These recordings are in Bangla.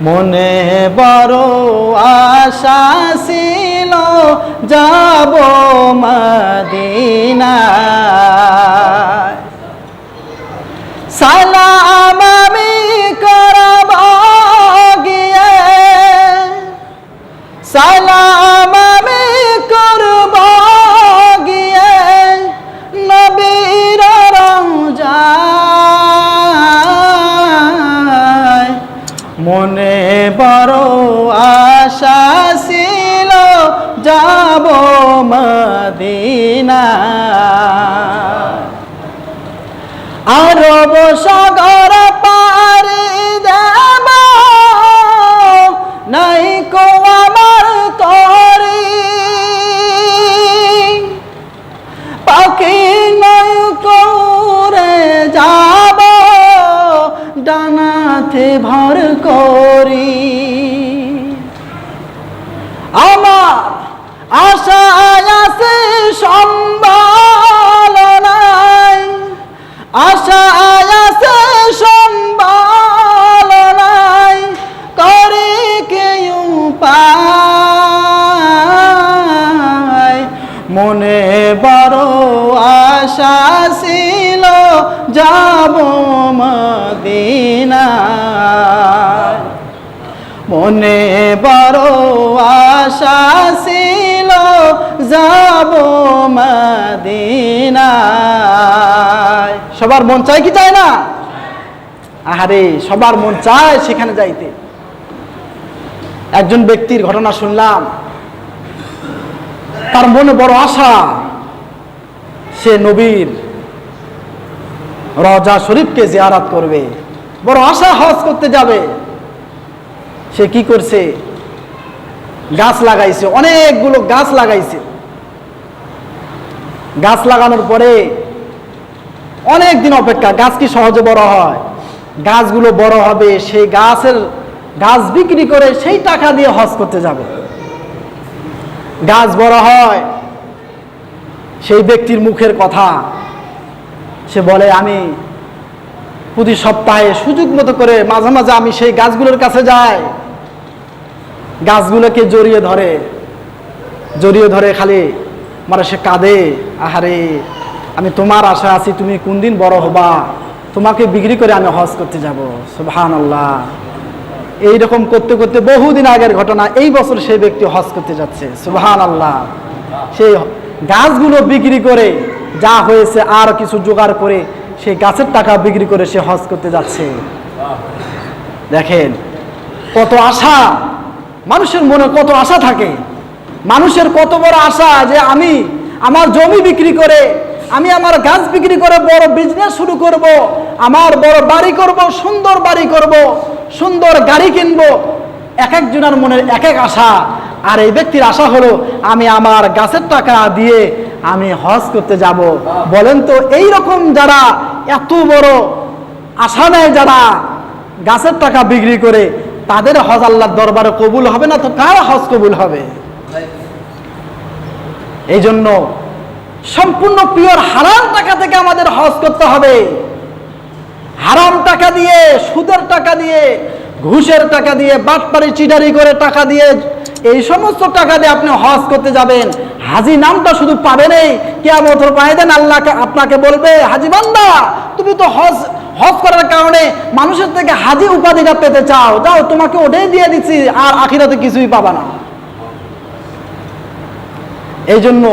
মনে বড় আশা ছিল যাব মদিনায়, সালাম আমি করব গিয়ে, সালাম আমি করব গিয়ে নবীর রওজায়। মনে বড় আশা ছিল যাব মদিনায়, আরব সাগর পাড়ি দেব নাই কো আমার তরি, পাখি নৌকো উড়ে যাব ডানাতে ভর করি। আমার আশা আছে সম্বল নাই, আশা আছে সম্বল নাই, করে কেউ পায়। মনে বড় আশা ছিল যাব মদিনায়, মনে বড় আশা ছিল যাব মদিনায়। সবার মন চায় কি চায় না? আহারে সবার মন চায় সেখানে যাইতে। একজন ব্যক্তির ঘটনা শুনলাম, তার মনে বড় আশা, সে নবীর রওজা শরীফকে জিয়ারত করবে, বড় আশা হজ করতে যাবে। সে কি করছে, গাছ লাগাইছে, অনেকগুলো গাছ লাগাইছে। গাছ লাগানোর পরে অনেক দিন অপেক্ষা, গাছ কি সহজে বড় হয়? গাছগুলো বড় হবে, সেই গাছ বিক্রি করে সেই টাকা দিয়ে হজ করতে যাবে। গাছ বড় হয়, সেই ব্যক্তির মুখের কথা, সে বলে আমি প্রতি সপ্তাহে সুযোগ মতো করে মাঝে মাঝে আমি সেই গাছগুলোর কাছে যাই, গাছগুলোকে জড়িয়ে ধরে খালি মানে সে কাঁদে, আহারে আমি তোমার আশা আছি, তুমি কোন দিন বড় হবা, তোমাকে বিক্রি করে আমি হজ করতে যাব। সুবহানাল্লাহ। এইরকম করতে করতে বহুদিন আগের ঘটনা, এই বছর সেই ব্যক্তি হজ করতে যাচ্ছে। সুবহানাল্লাহ। সেই গাছগুলো বিক্রি করে যা হয়েছে আর কিছু জোগাড় করে সেই গাছের টাকা বিক্রি করে সে হজ করতে যাচ্ছে। দেখেন কত আশা, মানুষের মনে কত আশা থাকে, মানুষের কত বড় আশা যে আমি আমার জমি বিক্রি করে, আমি আমার গাছ বিক্রি করে বড় বিজনেস শুরু করব, আমার বড় বাড়ি করব, সুন্দর বাড়ি করব, সুন্দর গাড়ি কিনবো। এক একজনের মনের এক এক আশা। আর এই ব্যক্তির আশা হলো আমি আমার গাছের টাকা দিয়ে আমি হজ করতে যাব। বলেন তো এই রকম যারা এত বড় আশা নেয়, যারা গাছের টাকা বিক্রি করে, তাদের হজ আল্লাহর দরবারে কবুল হবে না তো কার হজ কবুল হবে? এই জন্য সম্পূর্ণ পিওর হারাম টাকা থেকে আমাদের হজ করতে হবে। হারাম টাকা দিয়ে, সুদের টাকা দিয়ে, ঘুষের টাকা দিয়ে, বাটপারি চিটারি করে টাকা দিয়ে, এই সমস্ত টাকা দিয়ে আপনি হজ করতে যাবেন, হাজি নামটা শুধু পাবেনই, কিয়ামতের ময়দানে আল্লাহ আপনাকে বলবে, হাজি বান্দা তুমি তো হজ করার কারণে মানুষের থেকে হাজি উপাধিটা পেতে চাও, যাও তোমাকে ওটাই দিয়ে দিচ্ছি, আর আখিরাতে কিছুই পাবা না। এই জন্য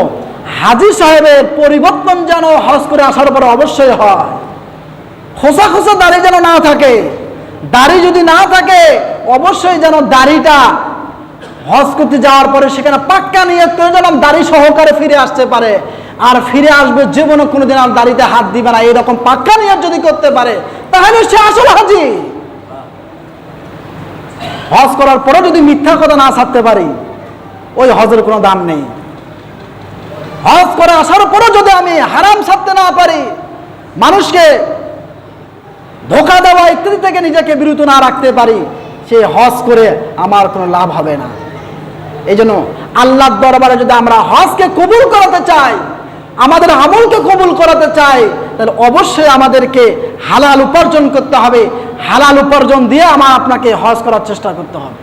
হাজি সাহেবের পরিবর্তন যেন হজ করে আসার পর অবশ্যই হয়। খোসা খোসা দাড়ি যেন না থাকে, দাড়ি যদি না থাকে অবশ্যই যেন দাড়িটা হজ করতে যাওয়ার পরে সেখানে পাক্কা নিয়ত করে যেন দাড়ি সহকারে ফিরে আসতে পারে, আর ফিরে আসবে জীবনে কোনোদিন আর দাড়িতে হাত দিবে না, এরকম পাক্কা নিয়ত যদি করতে পারে তাহলে সে আসল হাজি। হজ করার পরে যদি মিথ্যা কথা না ছাড়তে পারি ওই হজের কোনো দাম নেই। হজ করে আসার পরে যদি আমি হারাম ছাড়তে না পারি, মানুষকে ধোঁকা দেওয়া ইত্যাদি থেকে নিজেকে বিরত না রাখতে পারি, সে হজ করে আমার কোনো লাভ হবে না। এই জন্য আল্লাহর দরবারে যদি আমরা হজকে কবুল করাতে চাই, আমাদের আমলকে কবুল করাতে চাই, তাহলে অবশ্যই আমাদেরকে হালাল উপার্জন করতে হবে, হালাল উপার্জন দিয়ে আমার আপনাকে হজ করার চেষ্টা করতে হবে।